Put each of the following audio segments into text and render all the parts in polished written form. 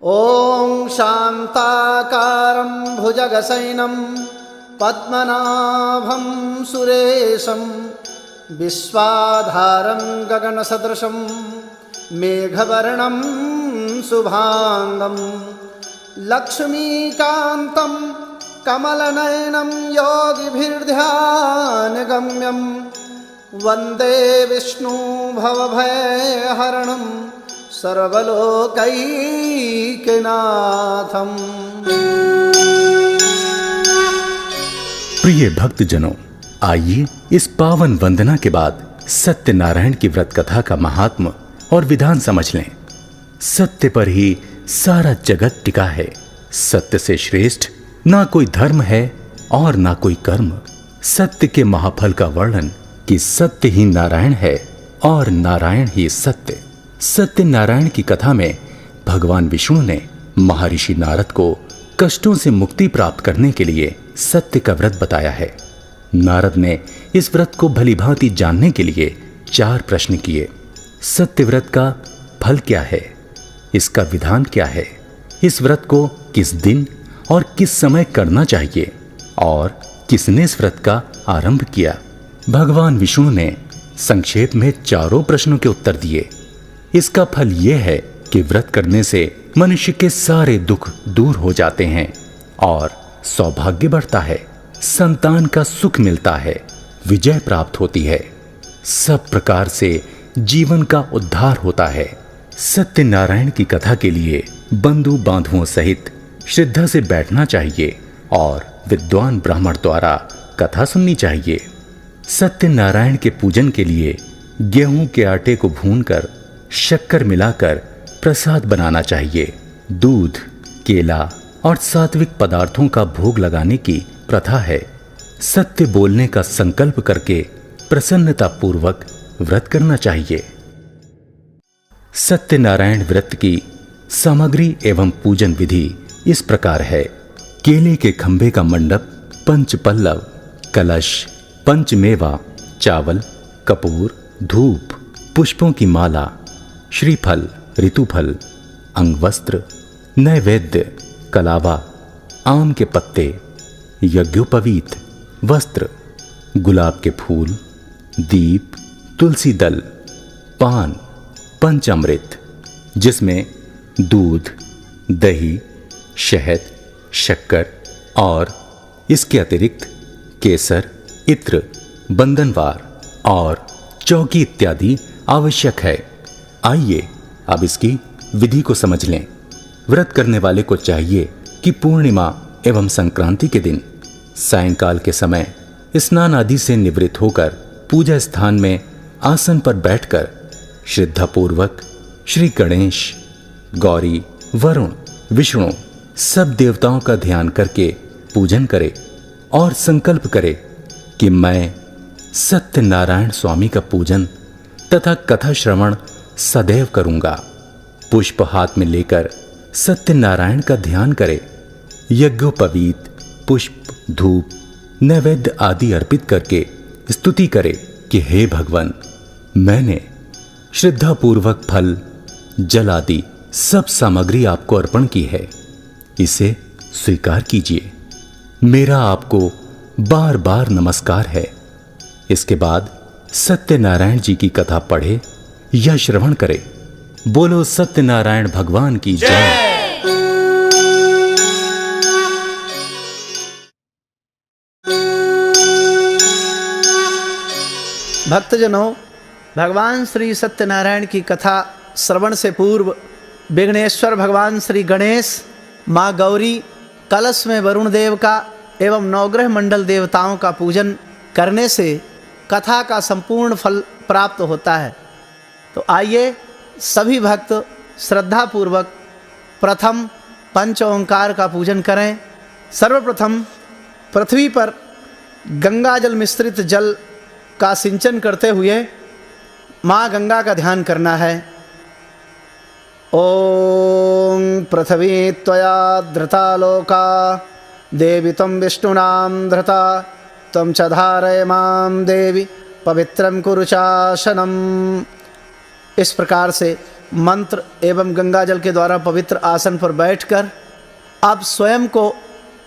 ॐ शान्ताकारं भुजगशयनं पद्मनाभं सुरेशं विश्वाधारं गगनसदृशं मेघवर्णं शुभांगं लक्ष्मीकान्तं कमलनयनं योगिभिर्ध्यानगम्यं वन्दे विष्णु भवभयहरणं सर्वलोकैकनाथम। प्रिय भक्तजनों, आइए इस पावन वंदना के बाद सत्यनारायण की व्रत कथा का महात्म और विधान समझ लें। सत्य पर ही सारा जगत टिका है। सत्य से श्रेष्ठ ना कोई धर्म है और ना कोई कर्म। सत्य के महाफल का वर्णन कि सत्य ही नारायण है और नारायण ही सत्य। सत्यनारायण की कथा में भगवान विष्णु ने महर्षि नारद को कष्टों से मुक्ति प्राप्त करने के लिए सत्य का व्रत बताया है। नारद ने इस व्रत को भलीभांति जानने के लिए 4 प्रश्न किए। सत्य व्रत का फल क्या है, इसका विधान क्या है, इस व्रत को किस दिन और किस समय करना चाहिए और किसने इस व्रत का आरंभ किया। भगवान विष्णु ने संक्षेप में 4 प्रश्नों के उत्तर दिए। इसका फल यह है कि व्रत करने से मनुष्य के सारे दुख दूर हो जाते हैं और सौभाग्य बढ़ता है, संतान का सुख मिलता है, विजय प्राप्त होती है, सब प्रकार से जीवन का उद्धार होता है। सत्यनारायण की कथा के लिए बंधु बांधुओं सहित श्रद्धा से बैठना चाहिए और विद्वान ब्राह्मण द्वारा कथा सुननी चाहिए। सत्यनारायण के पूजन के लिए गेहूं के आटे को भूनकर शक्कर मिलाकर प्रसाद बनाना चाहिए। दूध, केला और सात्विक पदार्थों का भोग लगाने की प्रथा है। सत्य बोलने का संकल्प करके प्रसन्नता पूर्वक व्रत करना चाहिए। सत्यनारायण व्रत की सामग्री एवं पूजन विधि इस प्रकार है। केले के खंभे का मंडप, पंचपल्लव, कलश, पंचमेवा, चावल, कपूर, धूप, पुष्पों की माला, श्रीफल, ऋतुफल, अंगवस्त्र, नैवेद्य, कलावा, आम के पत्ते, यज्ञोपवीत, वस्त्र, गुलाब के फूल, दीप, तुलसी दल, पान, पंचामृत जिसमें दूध, दही, शहद, शक्कर और इसके अतिरिक्त केसर, इत्र, बंधनवार और चौकी इत्यादि आवश्यक है। आइए अब इसकी विधि को समझ लें। व्रत करने वाले को चाहिए कि पूर्णिमा एवं संक्रांति के दिन सायंकाल के समय स्नान आदि से निवृत्त होकर पूजा स्थान में आसन पर बैठकर श्रद्धापूर्वक श्री गणेश, गौरी, वरुण, विष्णु सब देवताओं का ध्यान करके पूजन करे और संकल्प करे कि मैं सत्यनारायण स्वामी का पूजन तथा कथा श्रवण सदैव करूंगा। पुष्प हाथ में लेकर सत्यनारायण का ध्यान करे। यज्ञोपवीत, पुष्प, धूप, नैवेद्य आदि अर्पित करके स्तुति करे कि हे भगवान, मैंने श्रद्धापूर्वक फल, जल आदि सब सामग्री आपको अर्पण की है, इसे स्वीकार कीजिए। मेरा आपको बार बार नमस्कार है। इसके बाद सत्यनारायण जी की कथा पढ़े या श्रवण करे। बोलो सत्यनारायण भगवान की जय। भक्तजनों, भगवान श्री सत्यनारायण की कथा श्रवण से पूर्व विघ्नेश्वर भगवान श्री गणेश, माँ गौरी, कलश में वरुण देव का एवं नवग्रह मंडल देवताओं का पूजन करने से कथा का संपूर्ण फल प्राप्त होता है। तो आइए सभी भक्त श्रद्धापूर्वक प्रथम पंच ओंकार का पूजन करें। सर्वप्रथम पृथ्वी पर गंगा जल मिश्रित जल का सिंचन करते हुए माँ गंगा का ध्यान करना है। ओम पृथ्वी त्वया धृता लोका देवी त्वं विष्णुनां धृता त्वं च धारय मां देवी पवित्रं कुरु चाशनम्। इस प्रकार से मंत्र एवं गंगाजल के द्वारा पवित्र आसन पर बैठकर अब स्वयं को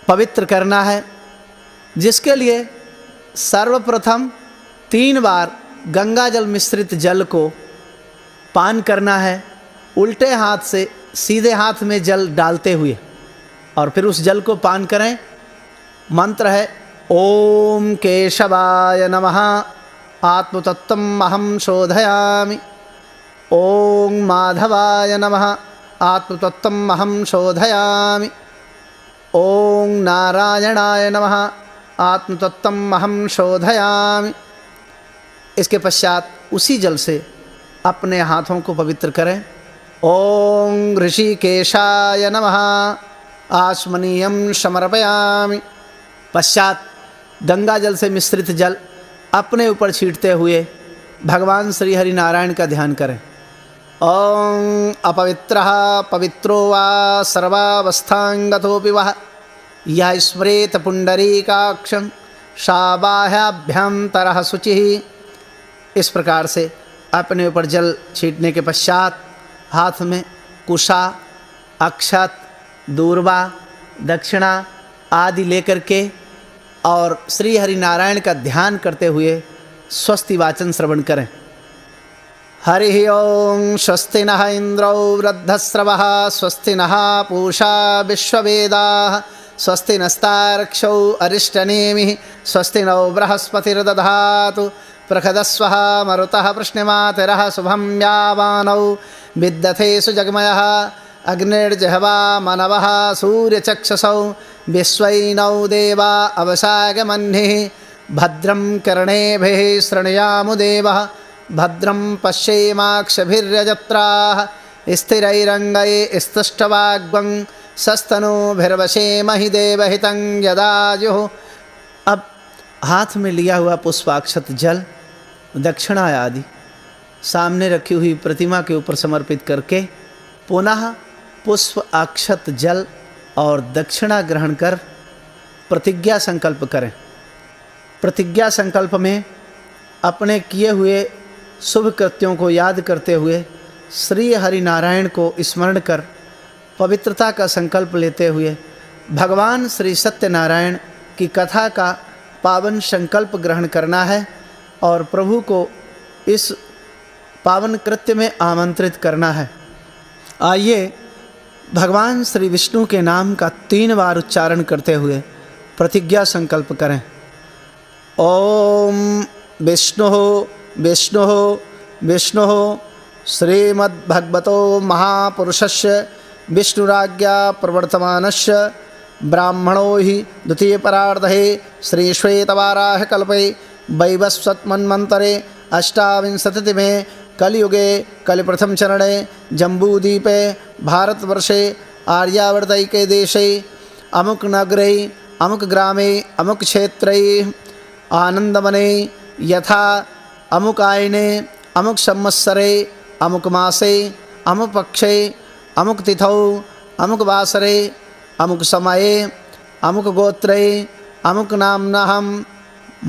पवित्र करना है, जिसके लिए सर्वप्रथम 3 बार गंगाजल मिश्रित जल को पान करना है, उल्टे हाथ से सीधे हाथ में जल डालते हुए, और फिर उस जल को पान करें। मंत्र है ओम केशवाय नमः आत्मतत्त्वम् अहं शोधयामि, ओम माधवाय नमः आत्मतत्त्वम् अहं शोधयामि, ओम नारायणाय नमः आत्मतत्त्वम् अहं शोधयामि। इसके पश्चात उसी जल से अपने हाथों को पवित्र करें। ओम ऋषिकेशाय नमः आचमनीयं समर्पयामि। पश्चात गंगा जल से मिश्रित जल अपने ऊपर छींटते हुए भगवान श्री हरि नारायण का ध्यान करें। ओम अपवित्रः पवित्रो वा सर्वावस्थांगतोऽपि वः यः स्मरेत पुंडरीकाक्षं शाबाह्याभ्यंतरः शुचिः। इस प्रकार से अपने ऊपर जल छींटने के पश्चात हाथ में कुशा, अक्षत, दूर्वा, दक्षिणा आदि लेकर के और श्री हरि नारायण का ध्यान करते हुए स्वस्ति वाचन श्रवण करें। हरि ओम स्वस्ति नः इंद्रो वृद्धस्रवः स्वस्ति नः पूषा विश्ववेदाः स्वस्ति नस्तार्क्ष्यो अरिष्टनेमिः स्वस्ति नो बृहस्पतिर्दधातु प्रखदस्वः मरुतः प्रश्नमातिरः शुभं यावानौ विद्यते सुजगमयः अग्निर्जहवा मनवः सूर्यचक्षसौ विश्वैनौ देवा अवसागमह्निः भद्रं कर्णेभिः शृणुयामु देवः भद्रं पश्येमाक्षभिर्यजत्राः स्थिरैरङ्गैः स्तुष्टवाग्वं सस्तनूभिर्वशेमहि देवहितं यदायुः। अब हाथ में लिया हुआ पुष्पाक्षत जल, दक्षिणा आदि सामने रखी हुई प्रतिमा के ऊपर समर्पित करके पुनः पुष्प अक्षत जल और दक्षिणा ग्रहण कर प्रतिज्ञा संकल्प करें। प्रतिज्ञा संकल्प में अपने किए हुए शुभ कृत्यों को याद करते हुए श्री हरि नारायण को स्मरण कर पवित्रता का संकल्प लेते हुए भगवान श्री सत्यनारायण की कथा का पावन संकल्प ग्रहण करना है और प्रभु को इस पावन कृत्य में आमंत्रित करना है। आइए भगवान श्री विष्णु के नाम का 3 बार उच्चारण करते हुए प्रतिज्ञा संकल्प करें। ओम विष्णु विष्णु विष्णु श्रीमद्भगवतो महापुरुषस्य विष्णुराज्ञा प्रवर्तमानस्य ब्राह्मणो हि द्वितीयपरार्धे श्रीश्वेतवाराहकल्पे वैवस्वतमन्वन्तरे अष्टाविंशतितमे कलियुगे कलिप्रथम चरणे जम्बूद्वीपे भारतवर्षे आर्यावर्तैके देशे अमुक नगरे अमुक ग्रामे अमुक क्षेत्रे आनंदवने यथा अमुक आयने अमुक संवत्सरे अमुक मासे अमुक पक्षे अमुक तिथौ अमुक वासरे अमुक समये अमुक गोत्रे अमुक नाम्नहं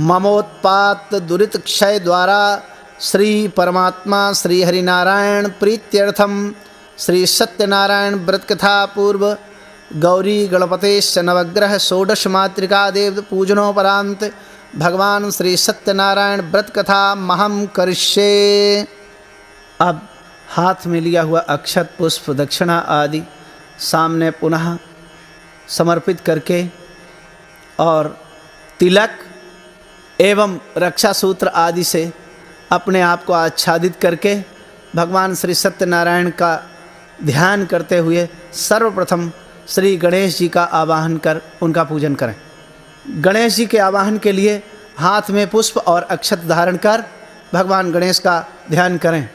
ममोत्पात दुरित क्षय द्वारा श्री परमात्मा श्री हरिनारायण प्रीत्यर्थम श्री सत्यनारायण व्रत कथा पूर्व गौरी गणपतेश्च नवग्रह षोडश मातृका देव पूजनोपरांत भगवान श्री सत्यनारायण व्रत कथा महम करिष्ये। अब हाथ में लिया हुआ अक्षत पुष्प दक्षिणा आदि सामने पुनः समर्पित करके और तिलक एवं रक्षा सूत्र आदि से अपने आप को आच्छादित करके भगवान श्री सत्यनारायण का ध्यान करते हुए सर्वप्रथम श्री गणेश जी का आवाहन कर उनका पूजन करें। गणेश जी के आवाहन के लिए हाथ में पुष्प और अक्षत धारण कर भगवान गणेश का ध्यान करें।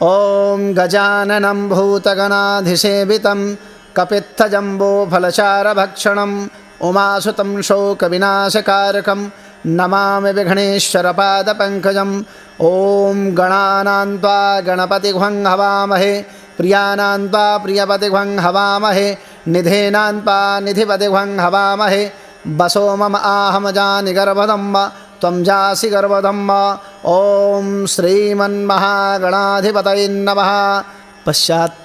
ओम गजाननं भूतगणाधिसेवितं कपित्थजम्बो फलचारभक्षणं उमासुतं शोकविनाशकारकं नमामि विघ्नेश्वरपादपङ्कजम्। ओम गणानां त्वा गणपतिघ्वं हवामहे प्रियानां त्वा प्रियपतिघ्वं हवामहे निधेनां त्वा निधिपतिघ्वं हवामहे वसो मम आहम जानि गर्भदं त्वं जासि गर्भदं। ओम श्रीमन्महागणाधिपतये नमः। पश्चात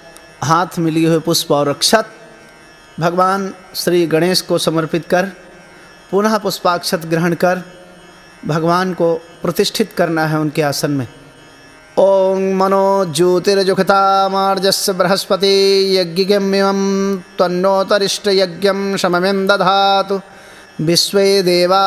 हाथ में लिए हुए पुष्प और अक्षत भगवान श्री गणेश को समर्पित कर पुनः पुष्पाक्षत ग्रहण कर भगवान को प्रतिष्ठित करना है उनके आसन में। ओं मनो ज्योतिर्जुखतामार्जस्य बृहस्पति यज्ञिगम्यं त्वन्नोतरिष्ट यज्ञं शममें दधातु विश्वे देवा